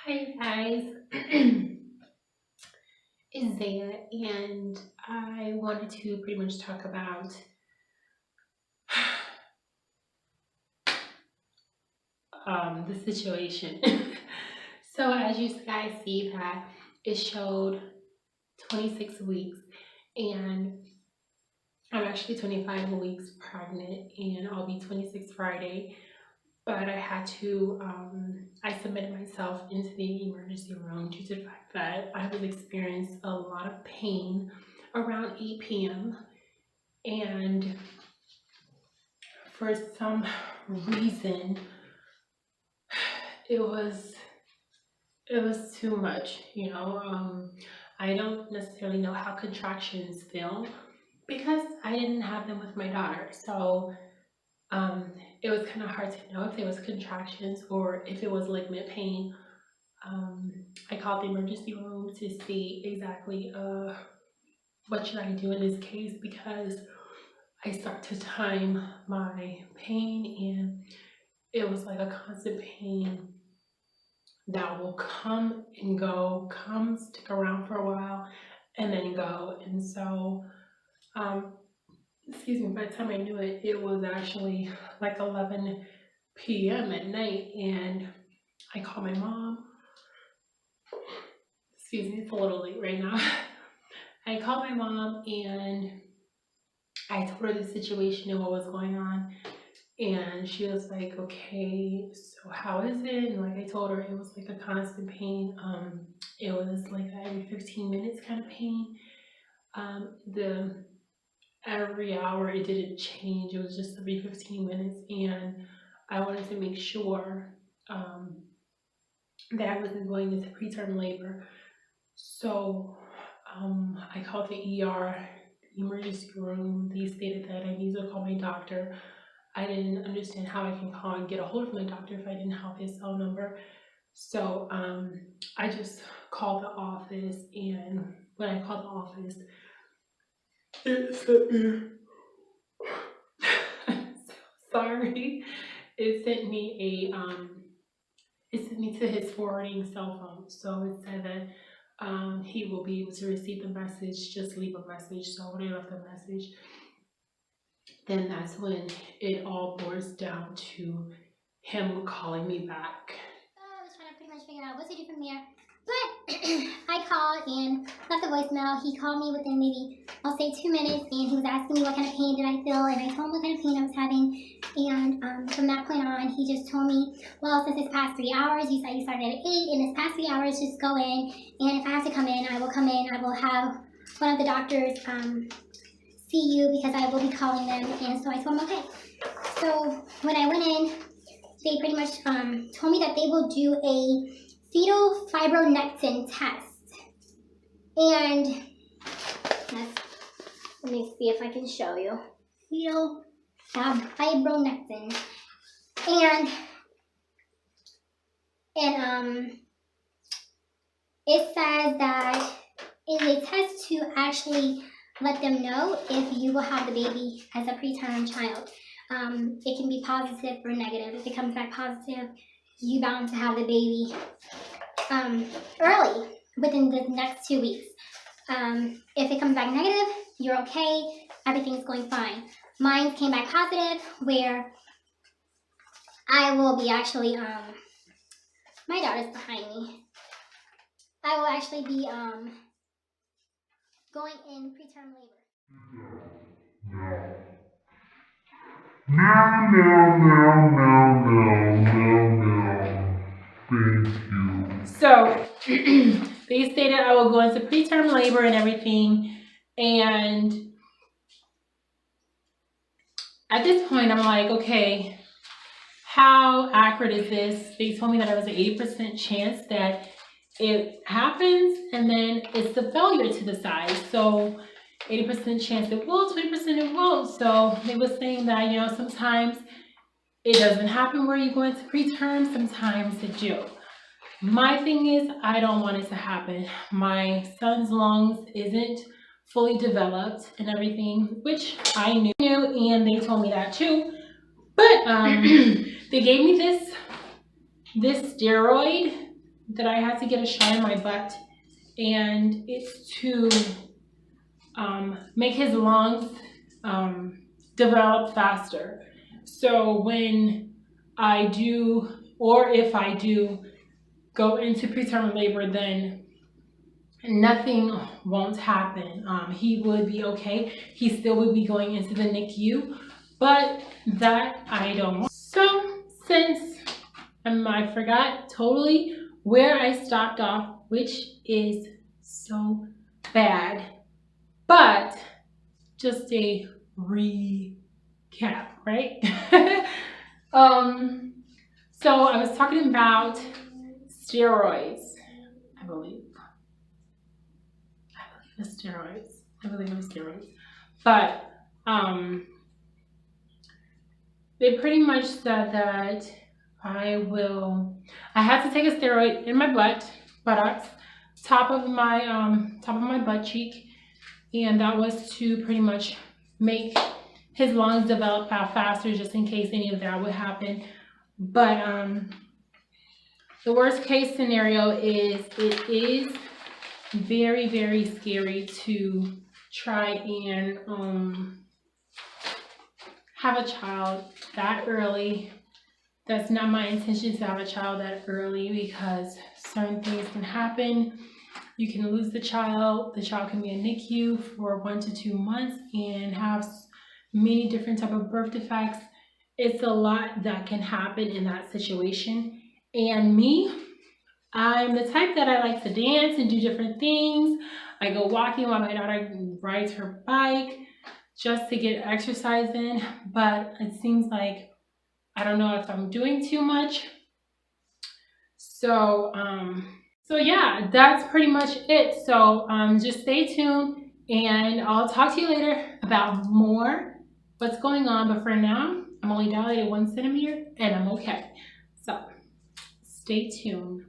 Hi guys, it's Zaya, and I wanted to pretty much talk about the situation. So as you guys see that it showed 26 weeks, and I'm actually 25 weeks pregnant, and I'll be 26 Friday. But I had to, I submitted myself into the emergency room due to the fact that I was experiencing a lot of pain around 8 p.m. And for some reason, it was too much, I don't necessarily know how contractions feel because I didn't have them with my daughter. So um, it was kind of hard to know if it was contractions or if it was ligament pain. I called the emergency room to see exactly what should I do in this case, because I start to time my pain, and it was like a constant pain that will come and go, come stick around for a while and then go. And so excuse me, by the time I knew it, it was actually like 11 p.m. at night, and I called my mom. Excuse me, it's a little late right now. I called my mom and I told her the situation and what was going on, and she was like, okay, so how is it? And like I told her, it was like a constant pain. It was like every 15 minutes kind of pain. The every hour it didn't change, it was just every 15 minutes, and I wanted to make sure that I wasn't going into preterm labor. So I called the ER, emergency room. They stated that I need to call my doctor. I didn't understand how I can call and get a hold of my doctor if I didn't have his cell number. So I just called the office, and when I called the office, it sent me sorry. It sent me to his forwarding cell phone. So it said that he will be able to receive the message, just leave a message. So when I left the message, then that's when it all boils down to him calling me back. I was trying to pretty much figure out what to do from there. But I called and left a voicemail. He called me within maybe, I'll say 2 minutes, and he was asking me what kind of pain did I feel, and I told him what kind of pain I was having. And from that point on, he just told me, well, since it's past 3 hours, you said you started at 8, in this past 3 hours, just go in, and if I have to come in, I will come in. I will have one of the doctors see you because I will be calling them. And so I told him, okay. So when I went in, they pretty much told me that they will do a fetal fibronectin test. And let me see if I can show you. Fetal fibronectin. And it says that it is a test to actually let them know if you will have the baby as a preterm child. It can be positive or negative. If it comes back positive, you bound to have the baby early, within the next 2 weeks. If it comes back negative, you're okay. Everything's going fine. Mine came back positive, where I will be actually, my daughter's behind me. I will actually be going in preterm labor. Thank you. So they stated I will go into preterm labor and everything, and at this point I'm like, okay, how accurate is this? They told me that it was an 80% chance that it happens, and then it's the failure to decide. So 80% chance it will, 20% it won't. So they were saying that, sometimes it doesn't happen where you go into preterm, sometimes it do. My thing is, I don't want it to happen. My son's lungs isn't fully developed and everything, which I knew, and they told me that too. But they gave me this steroid that I had to get a shot in my butt, and it's to make his lungs develop faster. So when I do, or if I do go into preterm labor, then nothing won't happen. He would be okay. He still would be going into the NICU, but that I don't want. So since I forgot totally where I stopped off, which is so bad, but just a recap, right? So I was talking about steroids, I believe it was steroids. But they pretty much said that I had to take a steroid in my buttocks, top of my butt cheek, and that was to pretty much make his lungs develop out faster, just in case any of that would happen. But the worst case scenario is it is very, very scary to try and have a child that early. That's not my intention to have a child that early, because certain things can happen. You can lose the child can be in NICU for 1 to 2 months and have many different type of birth defects. It's a lot that can happen in that situation. And me, I'm the type that I like to dance and do different things. I go walking while my daughter rides her bike just to get exercise in, but it seems like I don't know if I'm doing too much. So yeah, that's pretty much it. So just stay tuned, and I'll talk to you later about more what's going on. But for now, I'm only dilated 1 centimeter and I'm okay. So stay tuned.